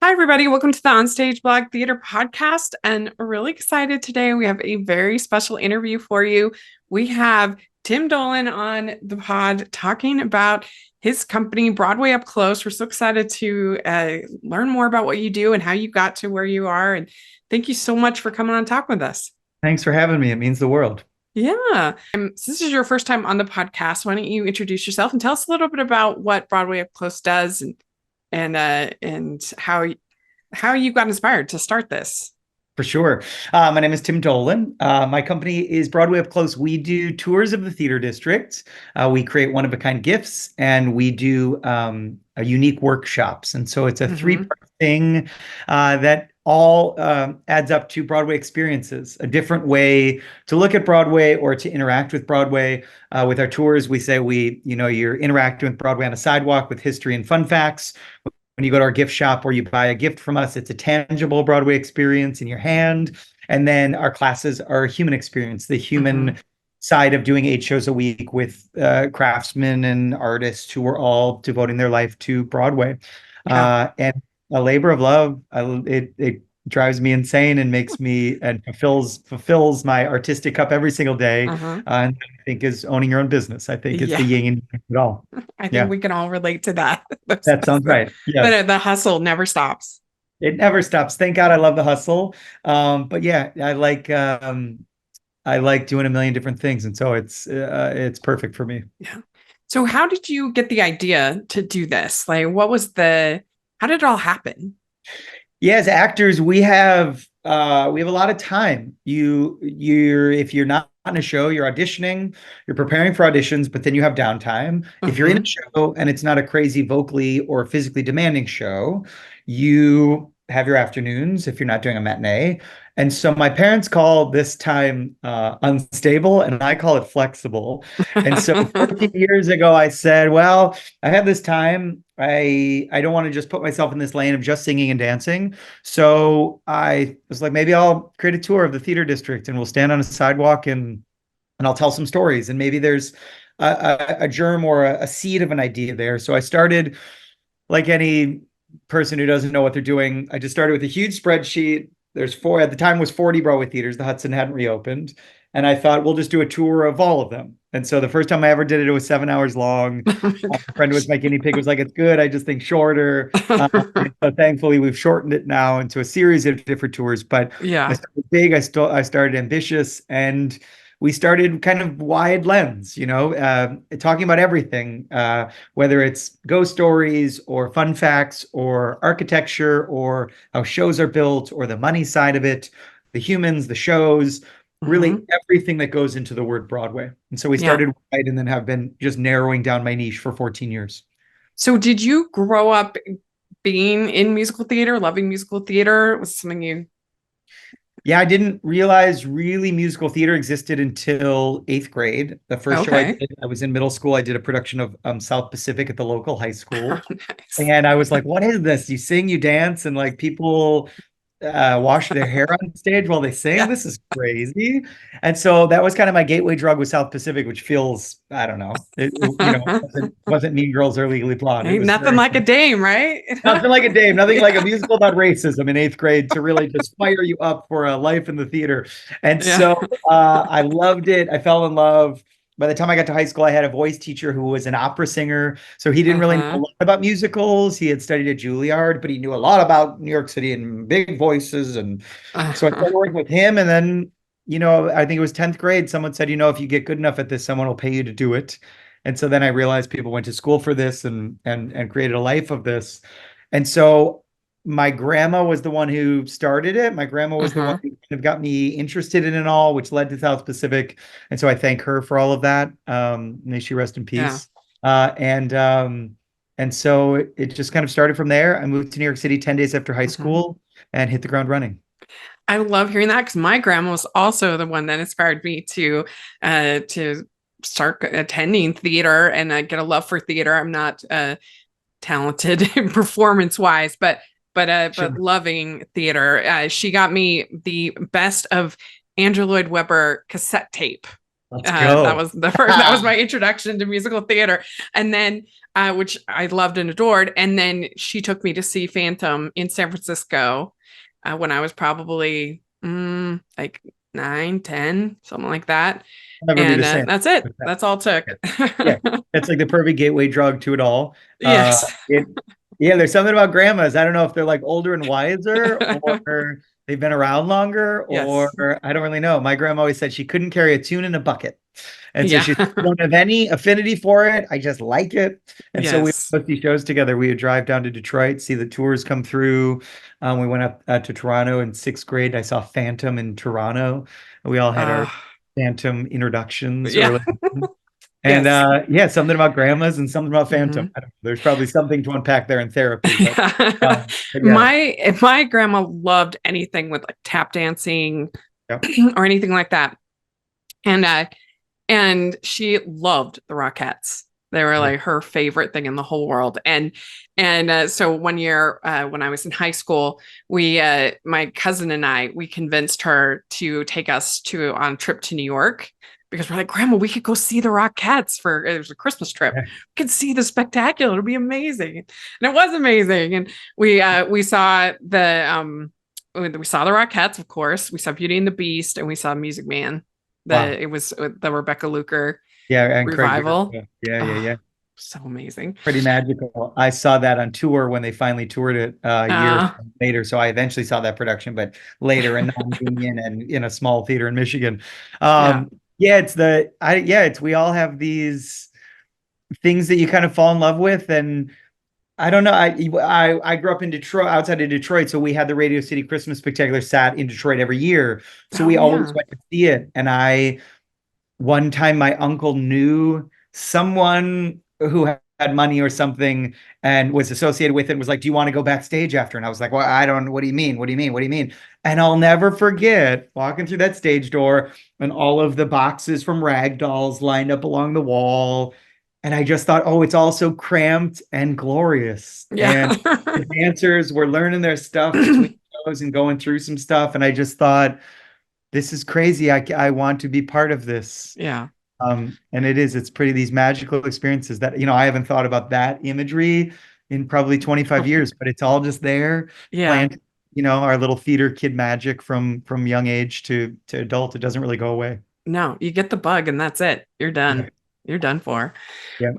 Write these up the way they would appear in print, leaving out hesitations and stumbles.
Hi, everybody. Welcome to the OnStage Blog Theater Podcast. And we're really excited today. We have a very special interview for you. We have Tim Dolan on the pod talking about his company, Broadway Up Close. We're so excited to learn more about what you do and how you got to where you are. And thank you so much for coming on and talk with us. Thanks for having me. It means the world. Yeah. So this is your first time on the podcast. Why don't you introduce yourself and tell us a little bit about what Broadway Up Close does and how you got inspired to start this. For sure. My name is Tim Dolan. My company is Broadway Up Close. We do tours of the theater district. We create one-of-a-kind gifts, and we do unique workshops. And so it's a three-part thing that all adds up to Broadway experiences, a different way to look at Broadway or to interact with Broadway. With our tours, we say you're interacting with Broadway on a sidewalk with history and fun facts. When you go to our gift shop or you buy a gift from us, it's a tangible Broadway experience in your hand. And then our classes are a human experience, the human side of doing 8 shows a week with craftsmen and artists who are all devoting their life to Broadway. And a labor of love. It drives me insane and makes me and fulfills my artistic cup every single day. And I think is owning your own business. I think it's the yin and yang of it all. I think we can all relate to that. That sounds right. Yeah. The hustle never stops. It never stops. Thank God I love the hustle. But yeah, I like doing a million different things. And so it's perfect for me. Yeah. So how did you get the idea to do this? Like, how did it all happen? Yeah, as actors, we have a lot of time. If you're not on a show, you're auditioning, you're preparing for auditions, but then you have downtime. If you're in a show and it's not a crazy vocally or physically demanding show, you have your afternoons if you're not doing a matinee. And so my parents call this time unstable, and I call it flexible. And so 14 years ago, I said, well, I have this time. I don't want to just put myself in this lane of just singing and dancing. So I was like, maybe I'll create a tour of the theater district and we'll stand on a sidewalk and I'll tell some stories. And maybe there's a germ or a seed of an idea there. So I started, like any person who doesn't know what they're doing, I just started with a huge spreadsheet. At the time was 40 Broadway theaters. The Hudson hadn't reopened. And I thought, we'll just do a tour of all of them. And so the first time I ever did it, it was 7 hours long. My friend was my guinea pig, was like, it's good. I just think shorter. So thankfully, we've shortened it now into a series of different tours. But yeah, I started big. I started ambitious. And we started kind of wide lens, talking about everything, whether it's ghost stories or fun facts or architecture or how shows are built or the money side of it, the humans, the shows, really everything that goes into the word Broadway. And so we started wide and then have been just narrowing down my niche for 14 years. So did you grow up being in musical theater, loving musical theater? Was something you... Yeah, I didn't realize really musical theater existed until 8th grade. The first show I did, I was in middle school. I did a production of South Pacific at the local high school. Nice. And I was like, what is this? You sing, you dance, and like people wash their hair on stage while they sing. Yeah. This is crazy. And so that was kind of my gateway drug with South Pacific, which feels, I don't know, wasn't Mean Girls or Legally Blonde. Ain't nothing like a dame, right? Nothing like a dame, nothing like a musical about racism in 8th grade to really just fire you up for a life in the theater. And so I loved it. I fell in love. By the time I got to high school, I had a voice teacher who was an opera singer. So he didn't really know a lot about musicals. He had studied at Juilliard, but he knew a lot about New York City and big voices. And so I started working with him. And then, I think it was 10th grade. Someone said, if you get good enough at this, someone will pay you to do it. And so then I realized people went to school for this and created a life of this. And so my grandma was the one who started it. My grandma was the one who kind of got me interested in it all, which led to South Pacific. And so I thank her for all of that. May she rest in peace. Yeah. And so it just kind of started from there. I moved to New York City 10 days after high school and hit the ground running. I love hearing that because my grandma was also the one that inspired me to start attending theater and get a love for theater. I'm not talented performance wise, but loving theater. She got me the best of Andrew Lloyd Webber cassette tape Let's That go. was the first, that was my introduction to musical theater. And then, which I loved and adored. And then she took me to see Phantom in San Francisco when I was probably like 9, 10, something like that. Never be And the same. that's it. That's all it took. Yeah. Yeah. It's like the perfect gateway drug to it all. Yes. It, yeah, there's something about grandmas. I don't know if they're like older and wiser or they've been around longer or Yes. I don't really know. My grandma always said she couldn't carry a tune in a bucket. And so Yeah. she don't have any affinity for it. I just like it. And so we Yes. would see shows together. We would drive down to Detroit, see the tours come through. We went up to Toronto in sixth grade. I saw Phantom in Toronto. We all had our Uh, Phantom introductions yeah. early. And Yes. yeah, something about grandmas and something about Phantom. Mhm. I don't know. There's probably something to unpack there in therapy, Yeah. but yeah, My grandma loved anything with like tap dancing yeah, or anything like that. And she loved the Rockettes. They were yeah. like her favorite thing in the whole world. And so one year when I was in high school, we my cousin and I we convinced her to take us to on a trip to New York because we're like, Grandma, we could go see the Rockettes for it was a Christmas trip. We could see the spectacular. It'll be amazing. And it was amazing. And we saw we saw the Rockettes, of course. We saw Beauty and the Beast, and we saw Music Man. Wow. It was the Rebecca Luker Yeah, and Craig. revival. Yeah, yeah, yeah, Oh, yeah. so amazing. Pretty magical. I saw that on tour when they finally toured it a year Uh, later. So I eventually saw that production, but later in non-union and in a small theater in Michigan. yeah. Yeah, it's we all have these things that you kind of fall in love with, and I don't know. I grew up in Detroit, outside of Detroit, so we had the Radio City Christmas Spectacular sat in Detroit every year. So Oh we always yeah. went to see it. And one time my uncle knew someone who had money or something and was associated with it and was like, "Do you want to go backstage after?" And I was like, "Well, I don't, what do you mean? What do you mean? What do you mean?" And I'll never forget walking through that stage door and all of the boxes from Rag Dolls lined up along the wall. And I just thought, oh, it's all so cramped and glorious. Yeah. And the dancers were learning their stuff between shows and going through some stuff. And I just thought, this is crazy. I want to be part of this. Yeah. And it's pretty, these magical experiences that, I haven't thought about that imagery in probably 25 years, but it's all just there, Yeah. plant, our little theater kid magic from young age to adult. It doesn't really go away. No, you get the bug and that's it. You're Yeah. done. You're done for. Yeah.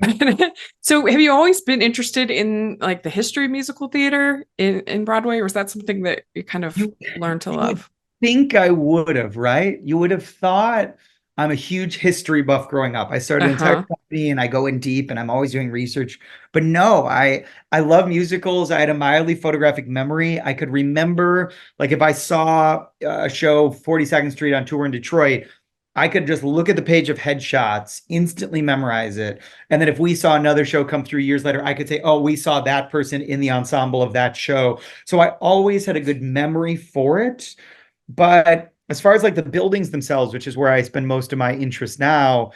So have you always been interested in like the history of musical theater in Broadway, or was that something that you kind of You, learned to you would love? think I would have, right? You would have thought I'm a huge history buff growing up. I started an entire Uh-huh. company and I go in deep and I'm always doing research. But no, I love musicals. I had a mildly photographic memory. I could remember like if I saw a show 42nd Street on tour in Detroit, I could just look at the page of headshots, instantly memorize it. And then if we saw another show come through years later, I could say, oh, we saw that person in the ensemble of that show. So I always had a good memory for it. But as far as like the buildings themselves, which is where I spend most of my interest now,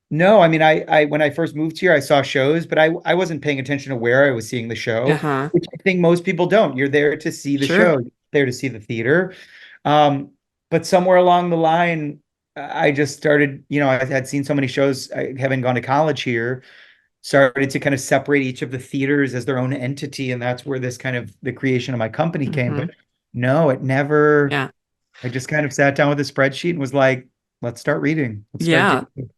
no, I mean, I when I first moved here, I saw shows, but I wasn't paying attention to where I was seeing the show, Uh-huh. which I think most people don't. You're there to see the show, Sure. you're there to see the theater. Um, but somewhere along the line, I just started, I had seen so many shows, having gone to college here, started to kind of separate each of the theaters as their own entity, and that's where this kind of the creation of my company came. Hmm. But no, it never. Yeah. I just kind of sat down with a spreadsheet and was like, let's start reading. Let's start Yeah. digging.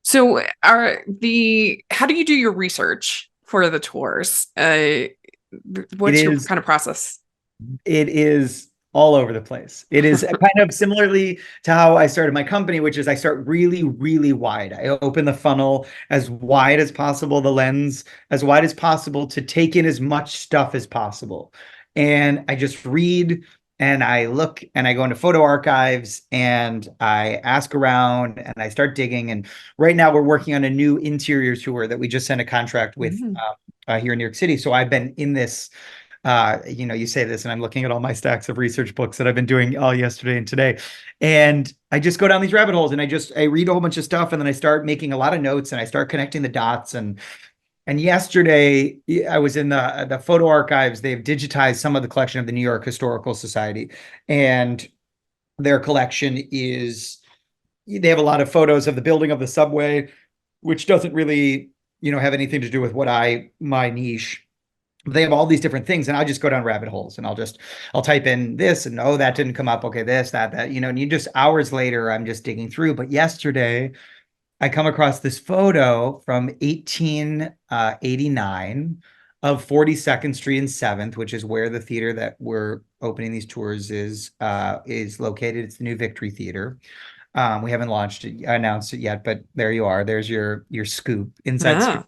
So how do you do your research for the tours? It What's your is kind of process? it is all over the place. It is kind of similarly to how I started my company, which is I start really, really wide. I open the funnel as wide as possible, the lens as wide as possible to take in as much stuff as possible. And I just read and I look and I go into photo archives and I ask around and I start digging. And right now we're working on a new interior tour that we just sent a contract with Mhm. here in New York City. So I've been in this you say this, and I'm looking at all my stacks of research books that I've been doing all yesterday and today. And I just go down these rabbit holes and I read a whole bunch of stuff and then I start making a lot of notes and I start connecting the dots. And yesterday I was in the photo archives. They've digitized some of the collection of the New York Historical Society. And their collection is they have a lot of photos of the building of the subway, which doesn't really, have anything to do with my niche. They have all these different things, and I just go down rabbit holes, and I'll type in this, and oh, that didn't come up. Okay, this, that, and you just hours later, I'm just digging through. But yesterday, I come across this photo from 1889 of 42nd Street and 7th, which is where the theater that we're opening these tours is located. It's the new Victory Theater. We haven't announced it yet, but there you are. There's your scoop, inside scoop. Ah,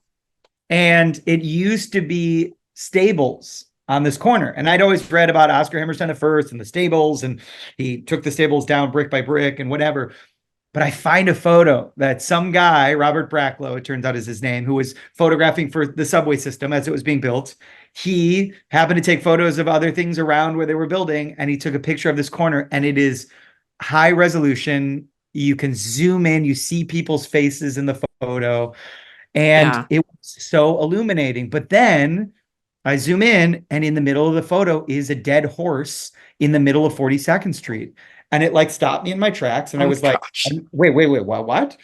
And it used to be stables on this corner. And I'd always read about Oscar Hammerstein at first and the stables, and he took the stables down brick by brick and whatever. But I find a photo that some guy, Robert Bracklow, it turns out is his name, who was photographing for the subway system as it was being built. He happened to take photos of other things around where they were building, and he took a picture of this corner, and it is high resolution. You can zoom in, you see people's faces in the photo, and yeah. it was so illuminating. But then I zoom in, and in the middle of the photo is a dead horse in the middle of 42nd Street. And it like stopped me in my tracks. And Oh I my was like, gosh. wait, what?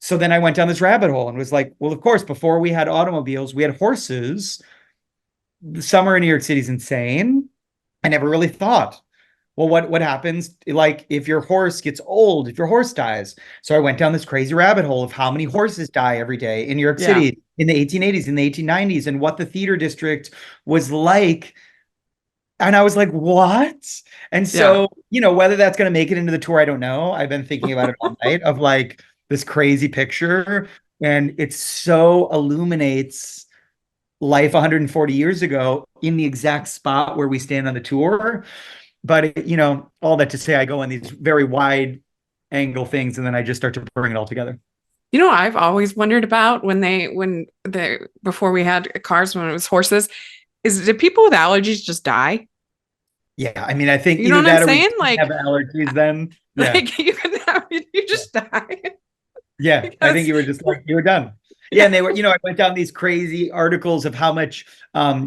So then I went down this rabbit hole and was like, well, of course, before we had automobiles, we had horses. The summer in New York City is insane. I never really thought, well, what happens like if your horse gets old, if your horse dies? So I went down this crazy rabbit hole of how many horses die every day in New York Yeah. City in the 1880s, in the 1890s, and what the theater district was like. And I was like, what? And Yeah. so, whether that's going to make it into the tour, I don't know. I've been thinking about it all night of like this crazy picture. And it so illuminates life 140 years ago in the exact spot where we stand on the tour. But, all that to say, I go in these very wide angle things, and then I just start to bring it all together. I've always wondered about when before we had cars, when it was horses, is did people with allergies just die? Yeah. I mean, I think You know either what I'm that or we saying? didn't have allergies then. Yeah. Like you Yeah. just die Yeah, I think because you were just like you were done. Yeah, yeah. and they were, I went down these crazy articles of how much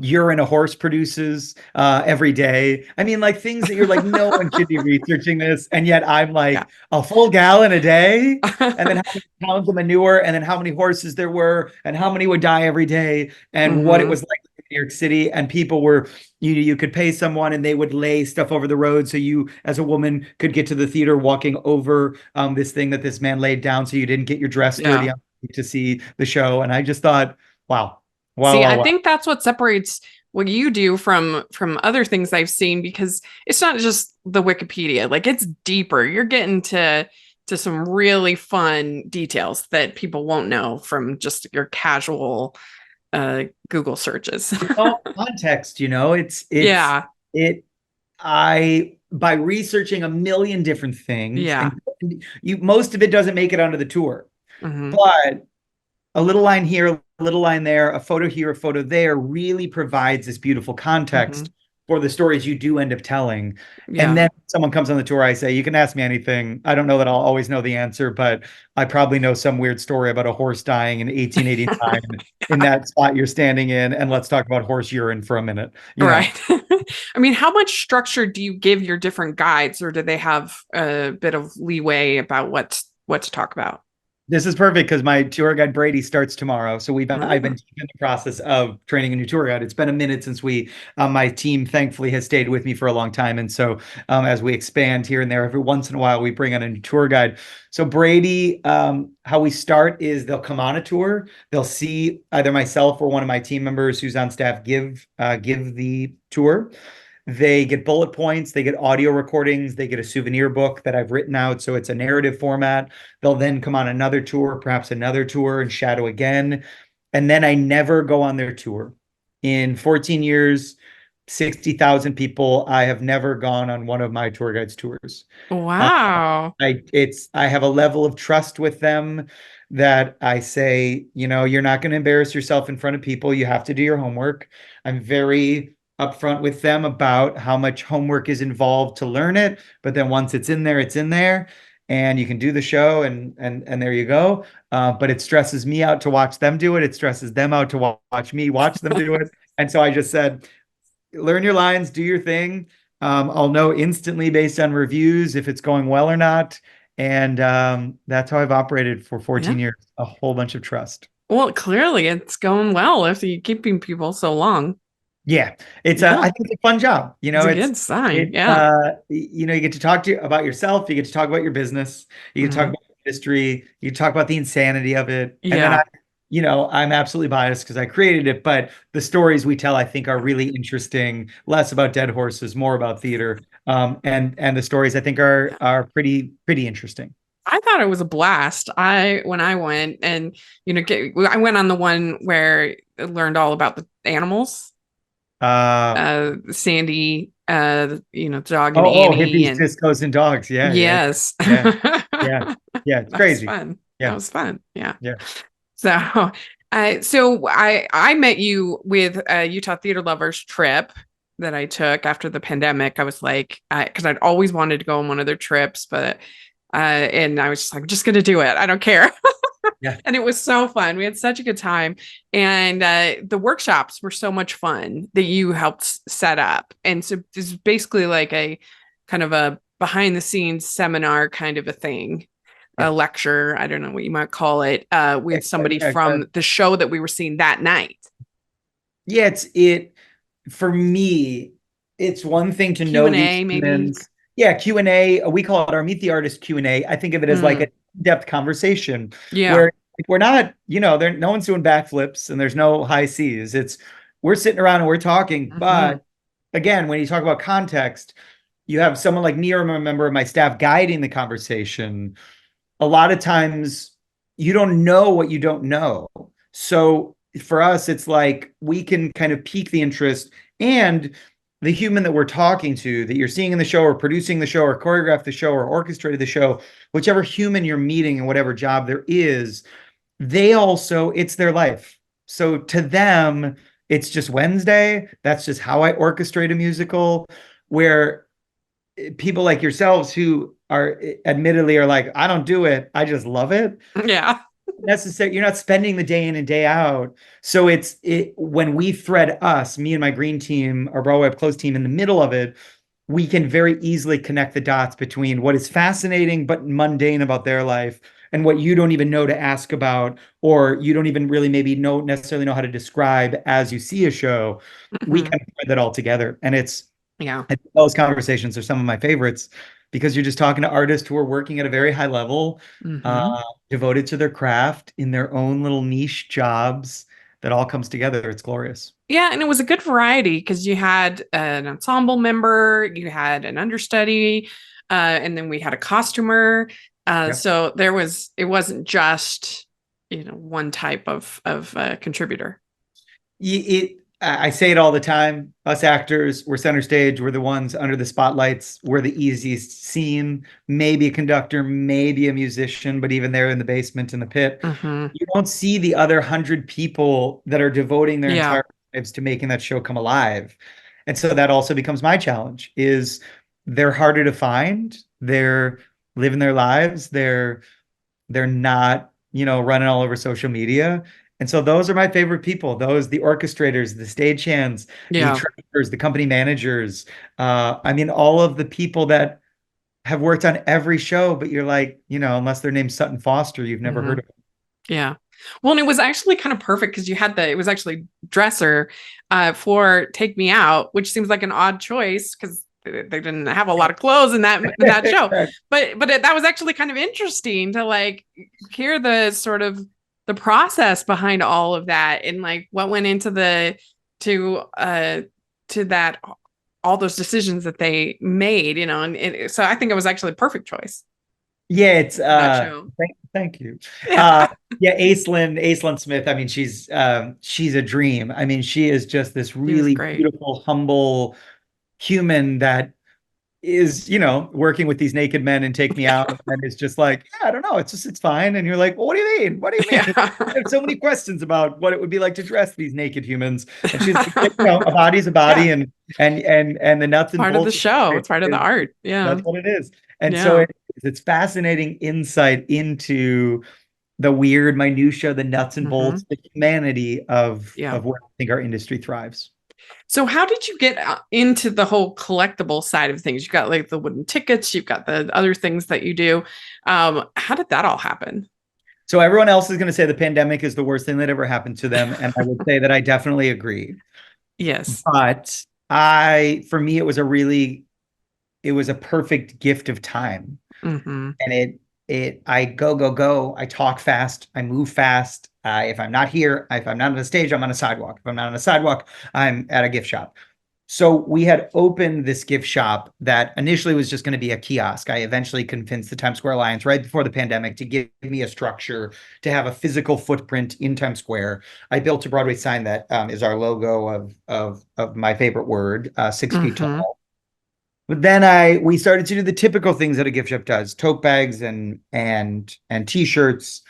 urine a horse produces every day. I mean, like things that you're like, no one should be researching this, and yet I'm Yeah. like a full gallon a day, and then how many pounds of manure, and then how many horses there were, and how many would die every day, and what it Hmm. was like in New York City, and people were you could pay someone and they would lay stuff over the road so you as a woman could get to the theater walking over this thing that this man laid down so you didn't get your dress dirty Yeah. to see the show. And I just thought, wow, wow, See, wow, I wow. think that's what separates what you do from other things I've seen because it's not just the Wikipedia. Like it's deeper. You're getting to some really fun details that people won't know from just your casual Google searches. Context, Yeah. it I by researching a million different things, Yeah. and most of it doesn't make it onto the tour, Hmm. but a little line here, a little line there, a photo here, a photo there really provides this beautiful Hmm. context for the stories you do end up telling. And Yeah. then someone comes on the tour, I say, you can ask me anything. I don't know that I'll always know the answer, but I probably know some weird story about a horse dying in 1889 in Yeah. that spot you're standing in. And let's talk about horse urine for a minute, Right. I mean, how much structure do you give your different guides, or do they have a bit of leeway about what to talk about? This is perfect because my tour guide Brady starts tomorrow. So I've been Mm. deep in the process of training a new tour guide. It's been a minute since my team thankfully has stayed with me for a long time. And so as we expand here and there, every once in a while we bring on a new tour guide. So Brady, how we start is they'll come on a tour. They'll see either myself or one of my team members who's on staff give the tour. They get bullet points, they get audio recordings, they get a souvenir book that I've written out. So it's a narrative format. They'll then come on another tour, perhaps another tour and shadow again. And then I never go on their tour. In 14 years, 60,000 people, I have never gone on one of my tour guides' tours. Uh, Wow. I have a level of trust with them that I say, you're not going to embarrass yourself in front of people. You have to do your homework. I'm very upfront with them about how much homework is involved to learn it, but then once it's in there, it's in there, and you can do the show, and there you go. But it stresses me out to watch them do it. It stresses them out to watch me watch them do it. And so I just said, learn your lines, do your thing. I'll know instantly based on reviews if it's going well or not. And that's how I've operated for Yeah. 14 years, a whole bunch of trust. Well, clearly it's going well if you're keeping people so long. Yeah, it's Yeah. I think it's a fun job. It's a good sign. It Yeah. you get to talk about yourself, you get to talk about your business, you get to talk Hmm. about industry, you talk about the insanity of it. And then Yeah. I'm absolutely biased because I created it, but the stories we tell I think are really interesting, less about dead horses, more about theater. And the stories I think are pretty interesting. I thought it was a blast. When I went and I went on the one where I learned all about the animals, Uh Sandy, dog and oh, Annie, hippies, and discos, and dogs. Yeah. yes, Yeah. Yeah. that Yeah. It's was crazy. fun. That Yeah. was fun. Yeah. Yeah. So I met you with a Utah Theater Lovers trip that I took after the pandemic. I was like, because I'd always wanted to go on one of their trips, but and I was just like, I'm just gonna do it. I don't care. Yeah. And it was so fun. We had such a good time. And the workshops were so much fun that you helped set up. And so this is basically like a kind of a behind the scenes seminar kind of a thing, Yeah. a lecture, I don't know what you might call it, with somebody Yeah. from the show that we were seeing that night. Yeah, it for me, it's one thing to know these Q&A, maybe. humans. Yeah, Q&A, we call it our Meet the Artist Q&A. I think of it as like Mm, a in-depth conversation yeah. where we're not, there no one's doing backflips and there's no high C's. It's we're sitting around and we're talking, Hmm. but again, when you talk about context, you have someone like me or a member of my staff guiding the conversation. A lot of times you don't know what you don't know. So for us, it's like we can kind of pique the interest, and the human that we're talking to, that you're seeing in the show or producing the show or choreographed the show or orchestrated the show, whichever human you're meeting and whatever job there is, they also, it's their life. So to them, it's just Wednesday. That's just how I orchestrate a musical, where people like yourselves who are admittedly are like, I don't do it, I just love it. Yeah. Necessary, you're not spending the day in and day out. So it when we thread us, me and my green team, our Broadway Up Close team, in the middle of it, we can very easily connect the dots between what is fascinating but mundane about their life and what you don't even know to ask about, or you don't even really maybe necessarily know how to describe as you see a show. We Hmm. kind of thread that all together, and Yeah. I think those conversations are some of my favorites because you're just talking to artists who are working at a very high level, Hmm. devoted to their craft in their own little niche jobs that all comes together. It's glorious. Yeah, and it was a good variety because you had an ensemble member, you had an understudy, and then we had a costumer. Yep. So it wasn't just, one type of contributor. I say it all the time. Us actors, we're center stage. We're the ones under the spotlights. We're the easiest seen. Maybe a conductor, maybe a musician, but even they're in the basement in the pit. Hmm. You don't see the other 100 people that are devoting their Yeah. entire lives to making that show come alive. And so that also becomes my challenge is they're harder to find. They're living their lives. They're not, running all over social media. And so those are my favorite people. Those, the orchestrators, the stagehands, the Yeah. trainers, the company managers. I mean, all of the people that have worked on every show, but you're like, unless their name's Sutton Foster, you've never Hmm. heard of Yeah. Well, and it was actually kind of perfect because it was actually Dresser for Take Me Out, which seems like an odd choice because they didn't have a lot of clothes in that show. it. That was actually kind of interesting to like hear the sort of the process behind all of that and like what went into to uh to that all those decisions that they made, so I think it was actually a perfect choice Yeah, it's for that show. thank you. Yeah. Uh yeah, Aislinn Smith. I mean, she's a dream. I mean, she is just this He was really great. beautiful, humble human that is, working with these naked men and Take Me Out, and it's just like, yeah, I don't know, it's fine. And you're like, well, what do you mean? What do you mean? I Yeah. have so many questions about what it would be like to dress these naked humans. And she's like, a body's a body, Yeah. and the nuts and Part of the bolts show. of It's part of the it art. Yeah. that's what it is. And so Yeah. it's fascinating insight into the weird minutia, the nuts and Hmm. bolts, the humanity of Yeah. where I think our industry thrives. So how did you get into the whole collectible side of things? You got like the wooden tickets, you've got the other things that you do. How did that all happen? So everyone else is going to say the pandemic is the worst thing that ever happened to them, and I would say that I definitely agree. Yes. But for me, it was a perfect gift of time, Mm-hmm. and I go. I talk fast. I move fast. If I'm not here, if I'm not on the stage, I'm on a sidewalk. If I'm not on a sidewalk, I'm at a gift shop. So we had opened this gift shop that initially was just going to be a kiosk. I eventually convinced the Times Square Alliance right before the pandemic to give me a structure to have a physical footprint in Times Square. I built a Broadway sign that is our logo of my favorite word, 6 feet Mm-hmm. tall. But then we started to do the typical things that a gift shop does: tote bags and t-shirts,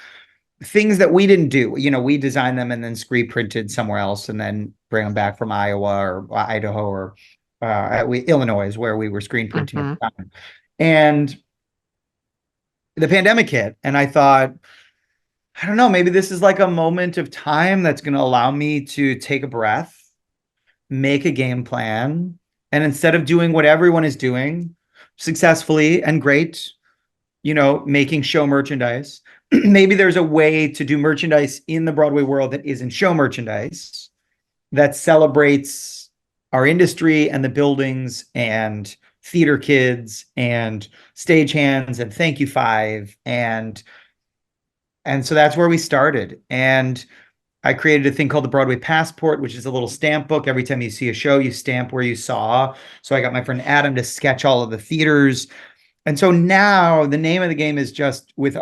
things that we didn't do. We designed them and then screen printed somewhere else and then bring them back from Iowa or Idaho or Illinois is where we were screen printing at Mm-hmm. the time. And the pandemic hit, and I thought, I don't know, maybe this is like a moment of time that's going to allow me to take a breath, make a game plan, and instead of doing what everyone is doing successfully and great, making show merchandise, maybe there's a way to do merchandise in the Broadway world that isn't show merchandise, that celebrates our industry and the buildings and theater kids and stagehands and Thank You Five. And so that's where we started. And I created a thing called the Broadway Passport, which is a little stamp book. Every time you see a show, you stamp where you saw. So I got my friend Adam to sketch all of the theaters. And so now the name of the game is just with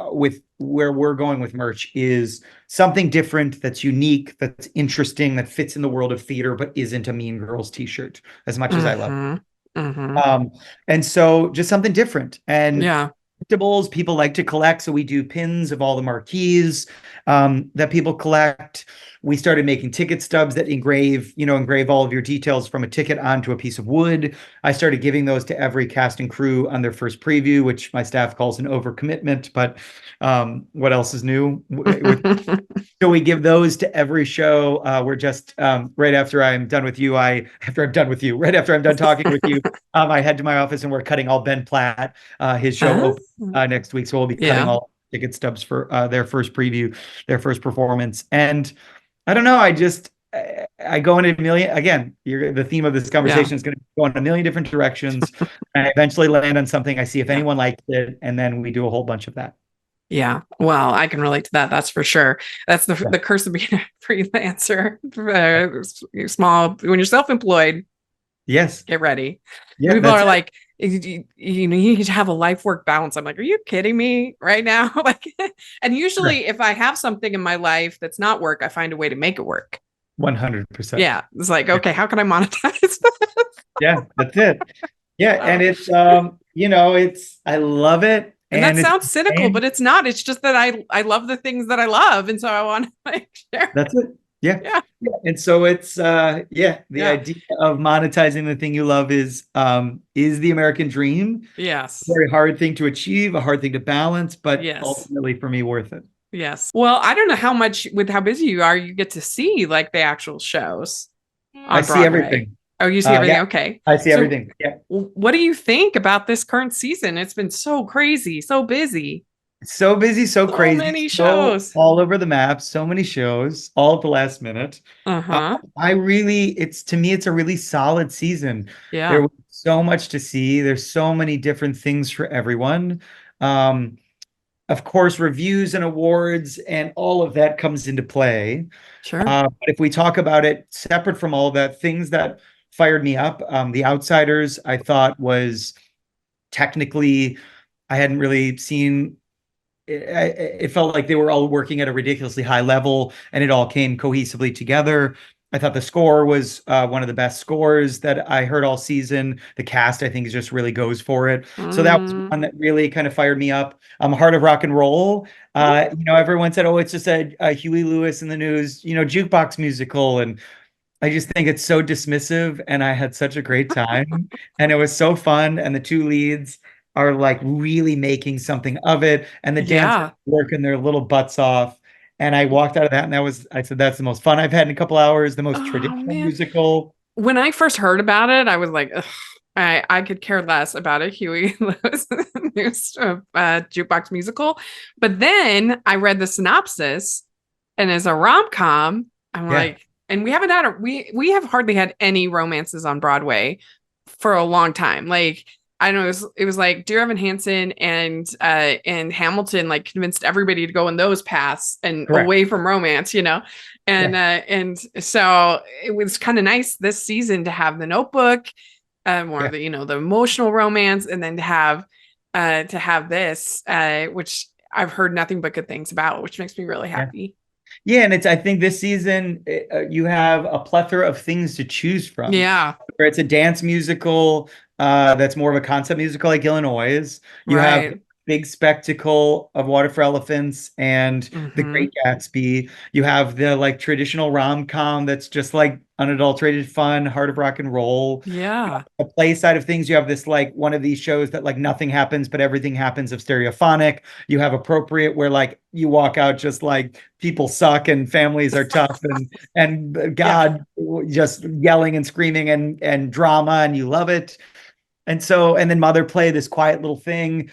where we're going with merch is something different, that's unique, that's interesting, that fits in the world of theater, but isn't a Mean Girls t-shirt as much as I love. Mm-hmm. Mm-hmm. And so just something different. And Yeah. collectibles, people like to collect. So we do pins of all the marquees that people collect. We started making ticket stubs that engrave all of your details from a ticket onto a piece of wood. I started giving those to every cast and crew on their first preview, which my staff calls an overcommitment. But what else is new? So we give those to every show. We're just right after I'm done with you, right after I'm done talking with you, I head to my office and we're cutting all Ben Platt. His show Uh, opens next week, so we'll be cutting yeah. all ticket stubs for their first preview, their first performance. And I don't know, I go in a million again. The theme of this Yeah. conversation is going to go in a million different directions. And I eventually land on something. I see if Yeah. anyone likes it, and then we do a whole bunch of that. Yeah. Well, I can relate to that. That's for sure. That's the Yeah. the curse of being a freelancer. Small when you're self-employed, Yes. get ready. Yeah, People that's are it. like, you need to have a life work balance. I'm like, are you kidding me right now? Like, and usually if I have something in my life that's not work, I find a way to make it work. 100%. Yeah. It's like, okay, how can I monetize this? Yeah, that's it. Yeah, and Oh. it's I love it, And that and it's sounds cynical, but it's not. It's just that I love the things that I love. And so I want to like share. that's it. Yeah. Yeah. Yeah. And so it's the Yeah. idea of monetizing the thing you love is the American dream. Yes. Very hard thing to achieve, a hard thing to balance, but Yes. ultimately for me worth it. Yes. Well, I don't know how much with how busy you are, you get to see like the actual shows I on see Broadway. everything. Oh, you see everything? Yeah, Okay. I see So everything. Yeah. what do you think about this current season? It's been so crazy, so busy, So busy, so so crazy, many so shows. all over the map, so many shows, all at the last minute. Uh-huh. To me, it's a really solid season. There Yeah. was so much to see. There's so many different things for everyone. Um, of course, reviews and awards and all of that comes into play. Sure. But if we talk about it separate from all of that, things that fired me up, The Outsiders, I thought was technically, I hadn't really seen it felt like they were all working at a ridiculously high level and it all came cohesively together. I thought the score was one of the best scores that I heard all season. The cast, I think, just really goes for it. So that was Mm. one that really kind of fired me up. Heart of Rock and Roll. Everyone said, "Oh, it's just a Huey Lewis in the News, jukebox musical," and I just think it's so dismissive, and I had such a great time, and it was so fun. And the two leads are like really making something of it, and the dancers Yeah. working their little butts off. And I walked out of that, and I said, that's the most fun I've had in a couple hours, the most Oh traditional man. musical. when I first heard about it, I was like, ugh, I could care less about a Huey Lewis news jukebox musical. But then I read the synopsis, and as a rom com, I'm Yeah, like, and we haven't had we have hardly had any romances on Broadway for a long time. Like I don't know, it was like Dear Evan Hansen and Hamilton like convinced everybody to go in those paths and correct. away from romance, you know. Yeah, And so it was kind of nice this season to have The Notebook, more of yeah, the the emotional romance, and then to have this, which I've heard nothing but good things about, which makes me really yeah. happy. Yeah, and I think this season you have a plethora of things to choose from. Yeah, Where it's a dance musical that's more of a concept musical like Illinois. You have right. big spectacle of Water for Elephants and The Mm-hmm. Great Gatsby. You have the like traditional rom-com that's just like unadulterated fun, heart of rock and roll. Yeah. The play side of things, you have this like one of these shows that like nothing happens, but everything happens of stereophonic. You have appropriate where like you walk out just like people suck and families are tough and Yeah. God just yelling and screaming and drama and you love it. And so and then Mother Play, this quiet little thing.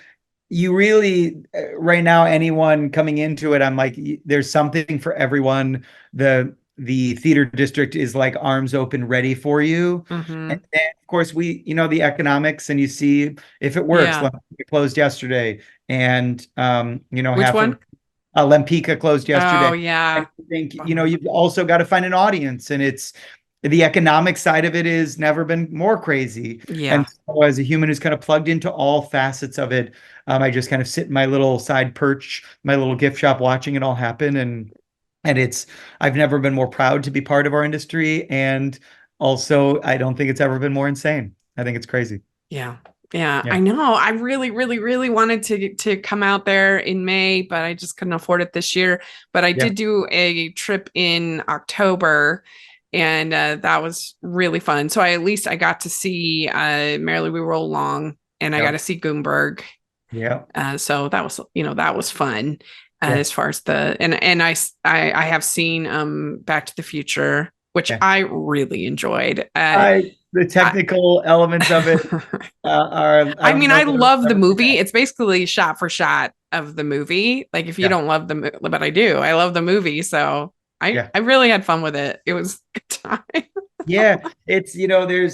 You really right now anyone coming into it, I'm like there's something for everyone. The theater district is like arms open ready for you. And Mm-hmm. then of course we the economics and you see if it works. Yeah. Like we closed yesterday and Which half of one? Lempicka closed Oh yesterday. And yeah. I think, Bummer. you've also got to find an audience, and it's the economic side of it is never been more crazy. And Yeah. so as a human who's kind of plugged into all facets of it, I just kind of sit in my little side perch, my little gift shop, watching it all happen. And I've never been more proud to be part of our industry. And also, I don't think it's ever been more insane. I think it's crazy. Yeah. Yeah, Yeah. I know. I really, really, really wanted to come out there in May, but I just couldn't afford it this year. But I Yeah. did do a trip in October, and that was really fun. So I at least I got to see Merrily We Roll Along, and I got Yeah. to see Goomberg. Yeah. So that was that was fun Yeah. as far as the and I have seen Back to the Future, which Yeah. I really enjoyed. The I, technical elements of it are, I I don't mean, know I that I've love the ever seen movie. that. It's basically shot for shot of the movie. Like if you Yeah. don't love but I do. I love the movie, so Yeah. I really had fun with it. It was a good time. Yeah. It's,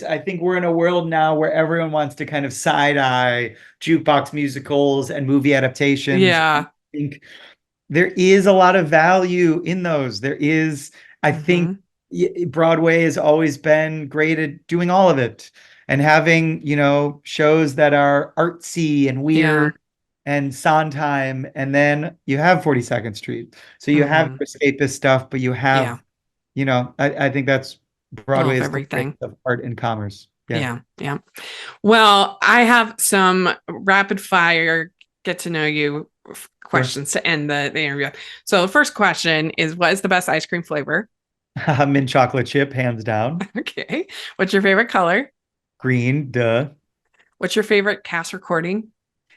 I think we're in a world now where everyone wants to kind of side eye jukebox musicals and movie adaptations. And Yeah. I think there is a lot of value in those. I think Hmm. Broadway has always been great at doing all of it and having, shows that are artsy and Yeah. weird and Sondheim. And then you have 42nd Street. So you have Hmm. your escapist stuff, but you Yeah. have, I think that's I Broadway love is the place everything. of art and commerce. Yeah. Yeah. Yeah. Well, I have some rapid fire get to know you Sure. questions to end the interview. So the first question is, what is the best ice cream flavor? Mint chocolate chip, hands down. Okay. What's your favorite color? Green, duh. What's your favorite cast recording?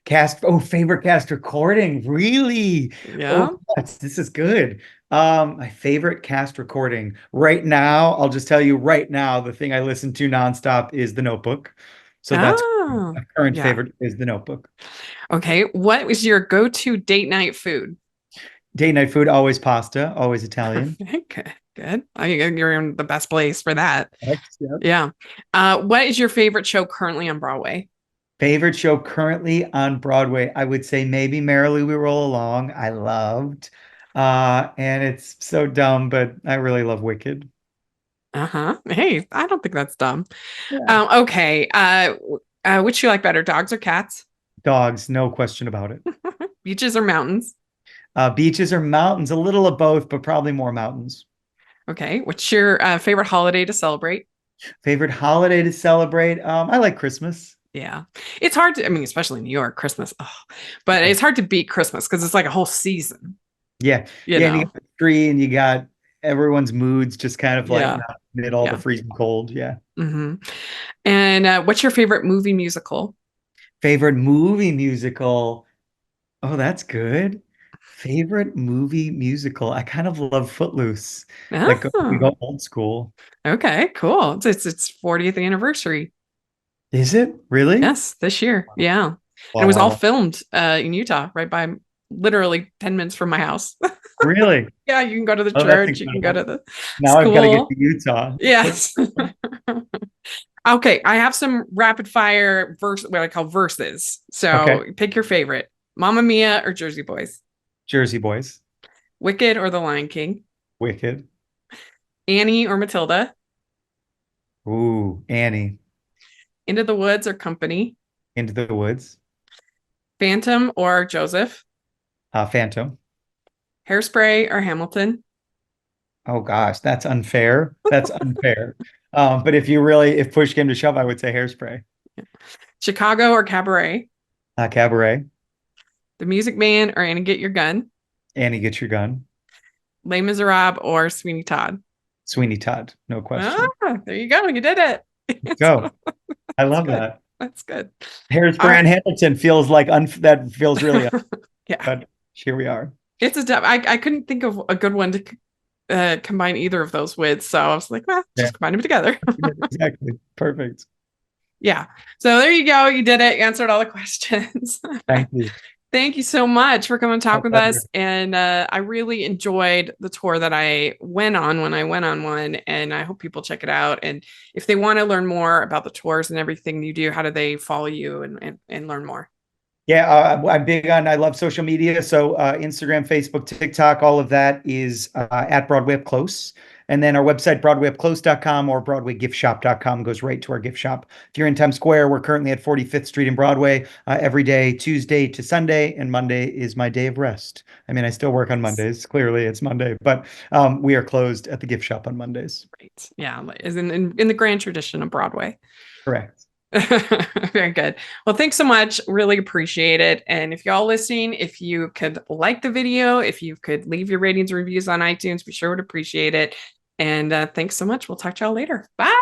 Favorite cast recording. Really? Oh, Yeah. this is good. My favorite cast recording right now, I'll just tell you right now, the thing I listen to nonstop is The Notebook. So that's Oh, my current yeah. favorite is The Notebook. Okay. What was your go-to date night food? Date night food, always pasta, always Italian. Good. Good. You're in the best place for that. Correct, yep. Yeah. What is your favorite show currently on Broadway? Favorite show currently on Broadway, I would say maybe Merrily We Roll Along. I loved. And it's so dumb, but I really love Wicked. Uh-huh. Hey, I don't think that's dumb. Yeah. Okay. Which you like better, dogs or cats? Dogs, no question about it. Beaches or mountains? Beaches or mountains, a little of both, but probably more mountains. Okay. What's your favorite holiday to celebrate? Favorite holiday to celebrate? I like Christmas. Yeah. It's hard to, I mean, especially in New York, Christmas. Oh, but Yeah. it's hard to beat Christmas because it's like a whole season, Yeah. you Yeah. And you know? got the tree and you got everyone's moods just kind of lighten Yeah. up amid all the Yeah. freezing cold. Yeah. Hmm. And what's your favorite movie musical? Favorite movie musical? Oh, that's good. Favorite movie musical? I kind of love Footloose. Like we Oh, go old school. okay, cool. It's 40th anniversary. Is it really? Yes, this year. Yeah. And it Wow, was wow, all wow. filmed in Utah, right by literally 10 minutes from my house. Really? Yeah, you can go to the Oh, that's church, you can go to incredible. the Now I've got to get school. to Utah. Yes. Okay, I have some rapid fire what I call verses. Okay. So pick your favorite. Mamma Mia or Jersey Boys? Jersey Boys. Wicked or The Lion King? Wicked. Annie or Matilda? Ooh, Annie. Into the Woods or Company? Into the Woods. Phantom or Joseph? Phantom. Hairspray or Hamilton? Oh gosh, that's unfair. That's unfair. But if push came to shove, I would say Hairspray. Chicago or Cabaret? Cabaret. The Music Man or Annie Get Your Gun? Annie, get your gun. Les Miserables or Sweeney Todd? Sweeney Todd, no Ah, question. there you go. You did it. Go. I That's love good. that. That's good. All Hairspray right. and Hamilton feels like that feels really, Yeah. but here we are. It's a tough. I couldn't think of a good one to combine either of those with. So I was like, well, Yeah, just combine them together. exactly. Perfect. Yeah. So there you go. You did it. You answered all the questions. Thank you. Thank you so much for coming and My talk with us. pleasure. And I really enjoyed the tour that I went on when I went on one. And I hope people check it out. And if they want to learn more about the tours and everything you do, how do they follow you and learn more? Yeah, I'm big on, I love social media. So Instagram, Facebook, TikTok, all of that is at Broadway Up Close. And then our website, broadwayupclose.com or broadwaygiftshop.com goes right to our gift shop. If you're in Times Square, we're currently at 45th Street in Broadway every day, Tuesday to Sunday, and Monday is my day of rest. I mean, I still work on Mondays. Clearly, it's Monday, but we are closed at the gift shop on Mondays. Great. Yeah. Is in the grand tradition of Broadway. Correct. Very good. Well, thanks so much. Really appreciate it. And if y'all listening, if you could like the video, if you could leave your ratings and reviews on iTunes, we sure would appreciate it. And thanks so much. We'll talk to y'all later. Bye.